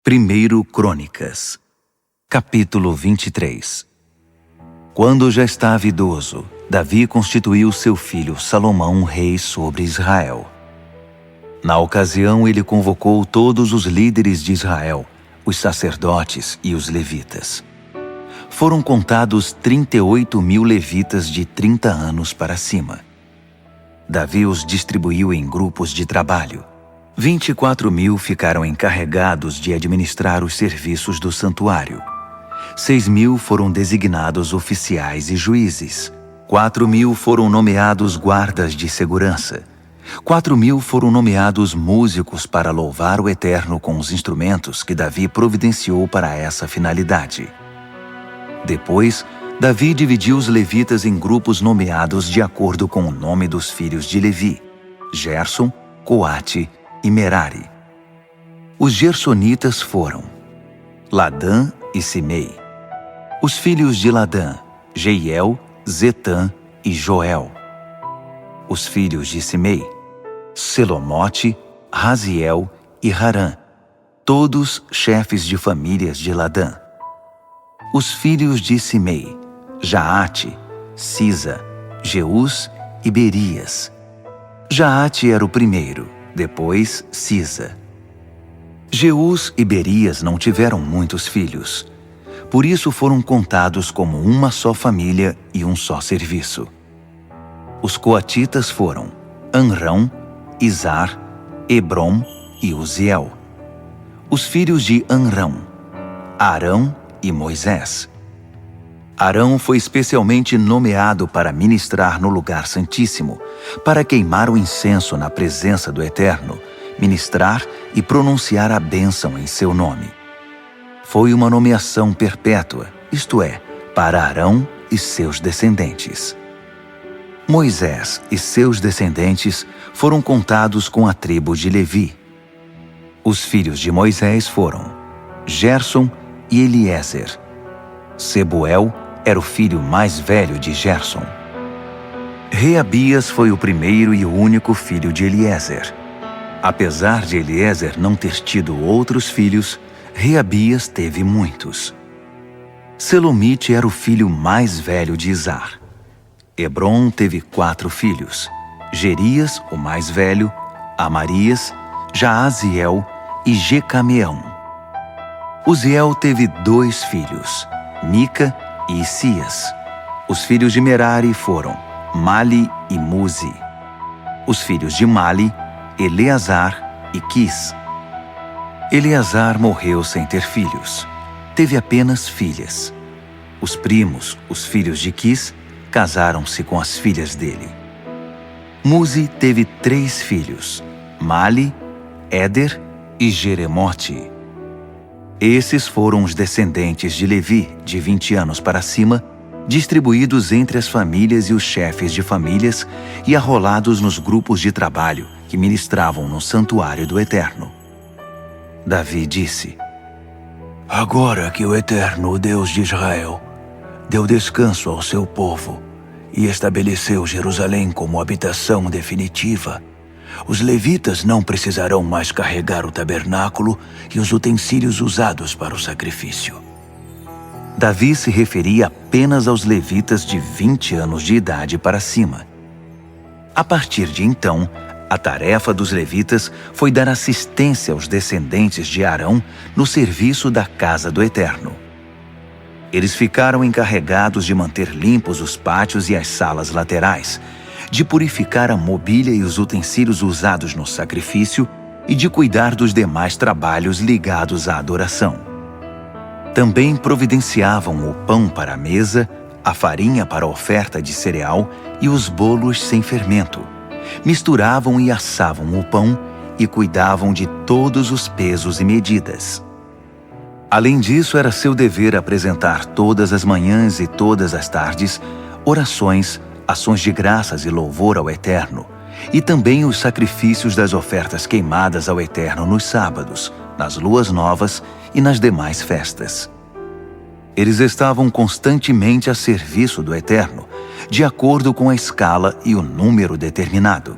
1 Crônicas, capítulo 23. Quando já estava idoso, Davi constituiu seu filho Salomão rei sobre Israel. Na ocasião, ele convocou todos os líderes de Israel, os sacerdotes e os levitas. Foram contados 38.000 levitas de 30 anos para cima. Davi os distribuiu em grupos de trabalho. 24.000 ficaram encarregados de administrar os serviços do santuário. 6.000 foram designados oficiais e juízes. 4.000 foram nomeados guardas de segurança. 4.000 foram nomeados músicos para louvar o Eterno com os instrumentos que Davi providenciou para essa finalidade. Depois, Davi dividiu os levitas em grupos nomeados de acordo com o nome dos filhos de Levi: Gerson, Coate e Merari. Os gersonitas foram Ladã e Simei. Os filhos de Ladã: Jeiel, Zetã e Joel. Os filhos de Simei: Selomote, Raziel e Harã, todos chefes de famílias de Ladã. Os filhos de Simei: Jaate, Sisa, Jeus e Berias. Jaate era o primeiro, depois Sisa. Jeus e Berias não tiveram muitos filhos. Por isso foram contados como uma só família e um só serviço. Os coatitas foram Anrão, Izar, Hebrom e Uziel. Os filhos de Anrão: Arão e Moisés. Arão foi especialmente nomeado para ministrar no lugar santíssimo, para queimar o incenso na presença do Eterno, ministrar e pronunciar a bênção em seu nome. Foi uma nomeação perpétua, isto é, para Arão e seus descendentes. Moisés e seus descendentes foram contados com a tribo de Levi. Os filhos de Moisés foram Gerson e Eliezer. Sebuel era o filho mais velho de Gerson. Reabias foi o primeiro e o único filho de Eliezer. Apesar de Eliezer não ter tido outros filhos, Reabias teve muitos. Selomite era o filho mais velho de Izar. Hebrom teve 4 filhos: Gerias, o mais velho, Amarias, Jaaziel e Jecameão. Uziel teve 2 filhos, Mica e Isias. Os filhos de Merari foram Mali e Muzi. Os filhos de Mali: Eleazar e Quis. Eleazar morreu sem ter filhos. Teve apenas filhas. Os primos, os filhos de Quis, casaram-se com as filhas dele. Muzi teve 3 filhos: Mali, Éder e Jeremote. Esses foram os descendentes de Levi, de 20 anos para cima, distribuídos entre as famílias e os chefes de famílias e arrolados nos grupos de trabalho que ministravam no santuário do Eterno. Davi disse: Agora que o Eterno, o Deus de Israel, deu descanso ao seu povo e estabeleceu Jerusalém como habitação definitiva, os levitas não precisarão mais carregar o tabernáculo e os utensílios usados para o sacrifício. Davi se referia apenas aos levitas de 20 anos de idade para cima. A partir de então, a tarefa dos levitas foi dar assistência aos descendentes de Arão no serviço da casa do Eterno. Eles ficaram encarregados de manter limpos os pátios e as salas laterais, de purificar a mobília e os utensílios usados no sacrifício e de cuidar dos demais trabalhos ligados à adoração. Também providenciavam o pão para a mesa, a farinha para a oferta de cereal e os bolos sem fermento. Misturavam e assavam o pão e cuidavam de todos os pesos e medidas. Além disso, era seu dever apresentar todas as manhãs e todas as tardes orações, ações de graças e louvor ao Eterno, e também os sacrifícios das ofertas queimadas ao Eterno nos sábados, nas luas novas e nas demais festas. Eles estavam constantemente a serviço do Eterno, de acordo com a escala e o número determinado.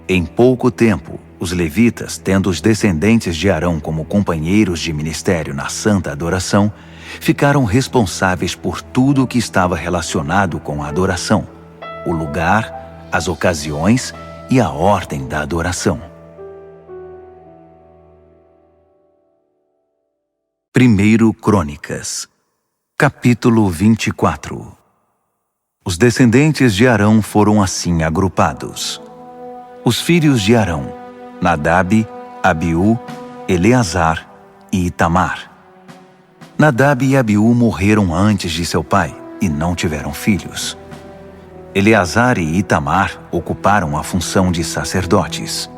Em pouco tempo, Os levitas, tendo os descendentes de Arão como companheiros de ministério na santa adoração, ficaram responsáveis por tudo o que estava relacionado com a adoração, o lugar, as ocasiões e a ordem da adoração. 1 Crônicas, capítulo 24. Os descendentes de Arão foram assim agrupados. Os filhos de Arão: Nadab, Abiú, Eleazar e Itamar. Nadab e Abiú morreram antes de seu pai e não tiveram filhos. Eleazar e Itamar ocuparam a função de sacerdotes.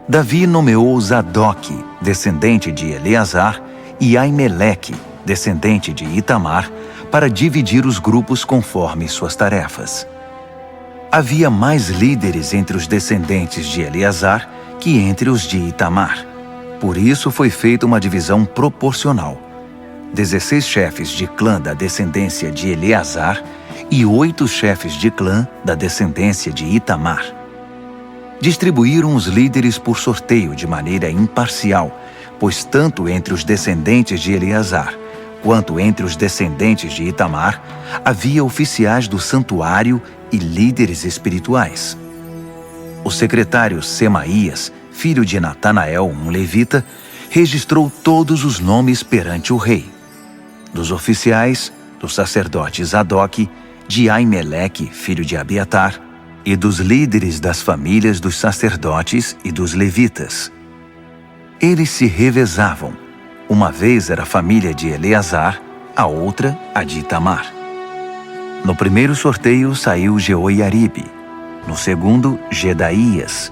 Davi nomeou Zadok, descendente de Eleazar, e Aimeleque, descendente de Itamar, para dividir os grupos conforme suas tarefas. Havia mais líderes entre os descendentes de Eleazar que entre os de Itamar. Por isso foi feita uma divisão proporcional: 16 chefes de clã da descendência de Eleazar e 8 chefes de clã da descendência de Itamar. Distribuíram os líderes por sorteio de maneira imparcial, pois tanto entre os descendentes de Eleazar quanto entre os descendentes de Itamar havia oficiais do santuário e líderes espirituais. O secretário Semaías, filho de Natanael, um levita, registrou todos os nomes perante o rei. Dos oficiais, do sacerdote Zadok, de Aimeleque, filho de Abiatar, e dos líderes das famílias dos sacerdotes e dos levitas. Eles se revezavam. Uma vez era a família de Eleazar, a outra a de Itamar. No primeiro sorteio saiu Jeoiaribe, no segundo Jedaías,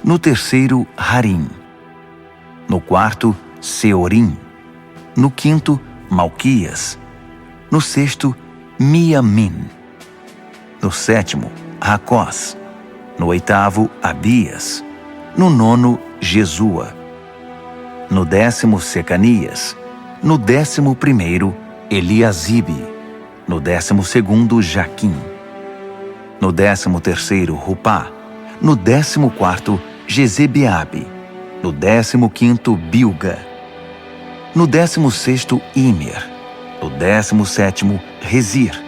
no terceiro Harim, no quarto Seorim, no quinto Malquias, no sexto Miamim, no sétimo Racós, no oitavo Abias, no nono Jesua, no 10º Secanias, no 11º Eliasibe, no 12º Jaquim, no 13º Rupá, no 14º Jezebeabe, no 15º Bilga, no 16º Imer, no 17º Rezir,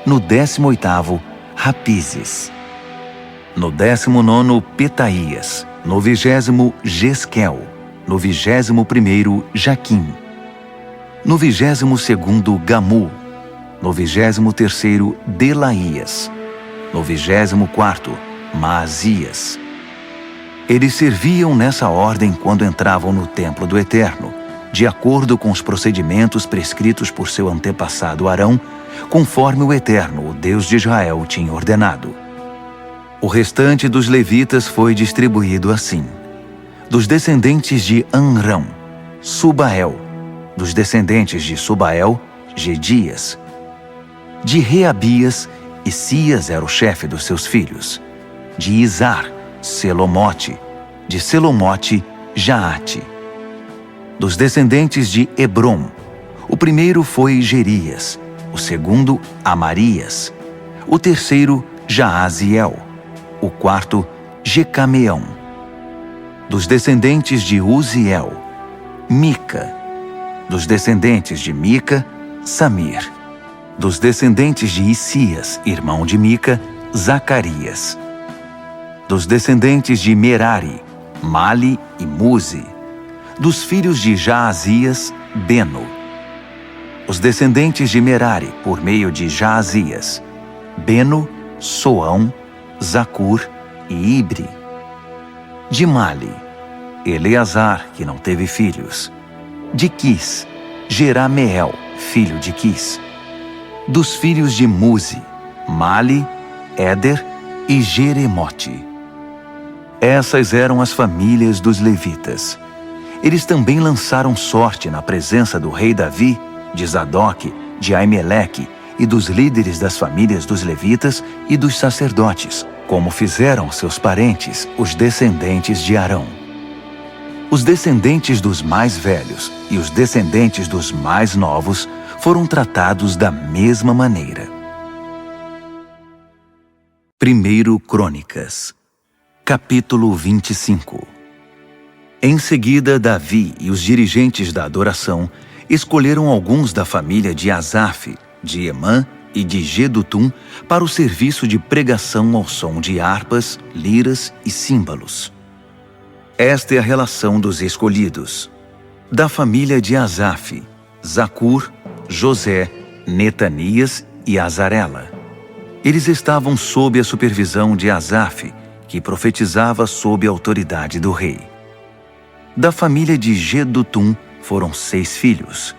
no 18º Rapizes, no 19º Petaías, no 20º Jesquel, no 21º Jaquim, no 22º Gamul, no 23º Delaías, no 24º Maasias. Eles serviam nessa ordem quando entravam no templo do Eterno, de acordo com os procedimentos prescritos por seu antepassado Arão, conforme o Eterno, o Deus de Israel, tinha ordenado. O restante dos levitas foi distribuído assim: dos descendentes de Amrão, Subael; dos descendentes de Subael, Gedias; de Reabias, Isias era o chefe dos seus filhos; de Izar, Selomote; de Selomote, Jaate. Dos descendentes de Hebrom, o primeiro foi Gerias, o segundo Amarias, o terceiro Jaaziel, o quarto Jecameão. Dos descendentes de Uziel, Mica; dos descendentes de Mica, Samir; dos descendentes de Isias, irmão de Mica, Zacarias; dos descendentes de Merari, Mali e Muzi; dos filhos de Jaazias, Beno; os descendentes de Merari, por meio de Jaazias, Beno, Soão, Zacur e Ibre; de Mali, Eleazar, que não teve filhos; de Quis, Jerameel, filho de Quis; dos filhos de Muzi, Mali, Éder e Jeremote. Essas eram as famílias dos levitas. Eles também lançaram sorte na presença do rei Davi, de Zadok, de Aimeleque e dos líderes das famílias dos levitas e dos sacerdotes, como fizeram seus parentes, os descendentes de Arão. Os descendentes dos mais velhos e os descendentes dos mais novos foram tratados da mesma maneira. 1 Crônicas, capítulo 25. Em seguida, Davi e os dirigentes da adoração escolheram alguns da família de Asaf, de Emã e de Jedutum para o serviço de pregação ao som de harpas, liras e símbolos. Esta é a relação dos escolhidos. Da família de Asaf, Zacur, José, Netanias e Azarela. Eles estavam sob a supervisão de Asaf, que profetizava sob a autoridade do rei. Da família de Jedutum foram 6 filhos: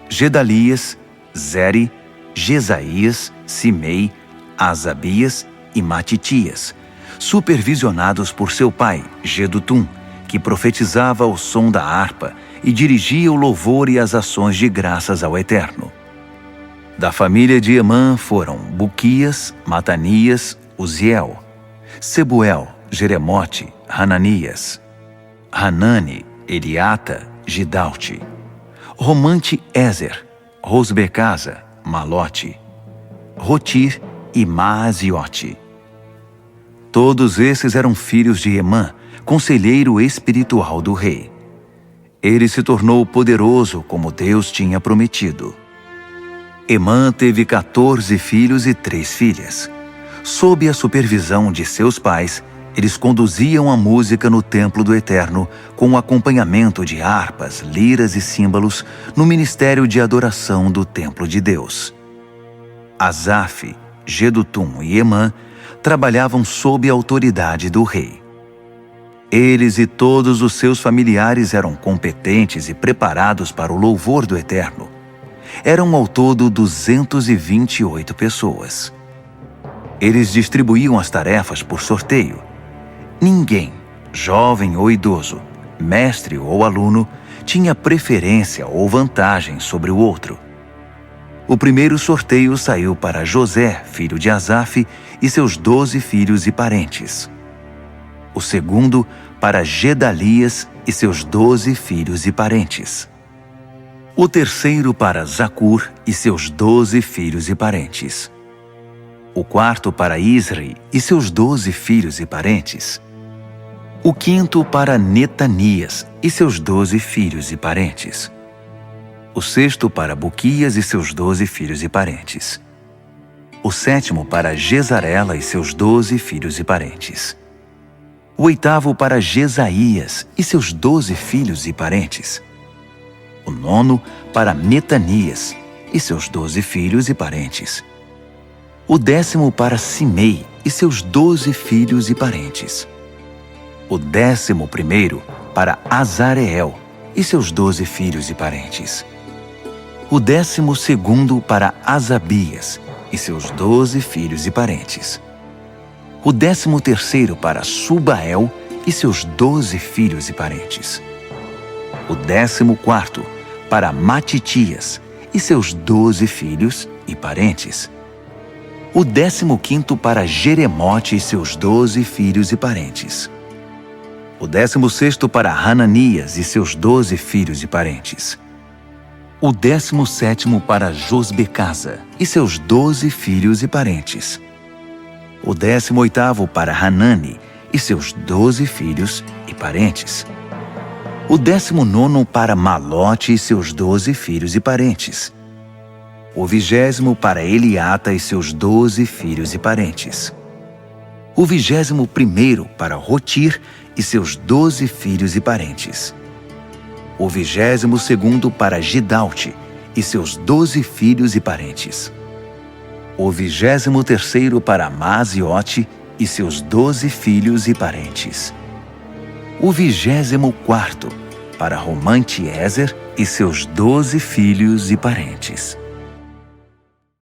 Gedalias, Zeri, Jesaías, Simei, Asabias e Matitias, supervisionados por seu pai, Jedutum, que profetizava ao som da harpa e dirigia o louvor e as ações de graças ao Eterno. Da família de Emã foram Buquias, Matanias, Uziel, Sebuel, Jeremote, Hananias, Hanani, Eliata, Gidalte, Romante Ezer, Rosbecasa, Malote, Rotir e Maaziote. Todos esses eram filhos de Emã, conselheiro espiritual do rei. Ele se tornou poderoso como Deus tinha prometido. Emã teve 14 filhos e 3 filhas. Sob a supervisão de seus pais, eles conduziam a música no templo do Eterno com o acompanhamento de harpas, liras e símbolos no ministério de adoração do templo de Deus. Asaf, Jedutum e Emã trabalhavam sob a autoridade do rei. Eles e todos os seus familiares eram competentes e preparados para o louvor do Eterno. Eram ao todo 228 pessoas. Eles distribuíam as tarefas por sorteio. Ninguém, jovem ou idoso, mestre ou aluno, tinha preferência ou vantagem sobre o outro. O primeiro sorteio saiu para José, filho de Asaf, e seus 12 filhos e parentes. O segundo para Gedalias e seus 12 filhos e parentes. O terceiro para Zacur e seus 12 filhos e parentes. O quarto para Isri e seus 12 filhos e parentes. O quinto para Netanias e seus 12 filhos e parentes. O sexto para Buquias e seus 12 filhos e parentes. O sétimo para Jezarela e seus 12 filhos e parentes. O oitavo para Jesaías e seus 12 filhos e parentes. O nono para Netanias e seus 12 filhos e parentes. O 10º para Simei e seus 12 filhos e parentes. O 11º para Azareel e seus 12 filhos e parentes. O 12º para Asabias e seus 12 filhos e parentes. O 13º para Subael e seus 12 filhos e parentes. O 14º para Matitias e seus 12 filhos e parentes. O 15º para Jeremote e seus 12 filhos e parentes. O 16º para Hananias e seus 12 filhos e parentes. O 17º para Josbecasa e seus 12 filhos e parentes. O 18º para Hanani e seus 12 filhos e parentes. O 19º para Malote e seus 12 filhos e parentes. O 20º para Eliata e seus 12 filhos e parentes. O 21º para Rotir e seus 12 filhos e parentes. O 22º para Gidalte e seus 12 filhos e parentes. O 23º para Maaziote e seus 12 filhos e parentes. O 24º para Romante Ezer e seus 12 filhos e parentes.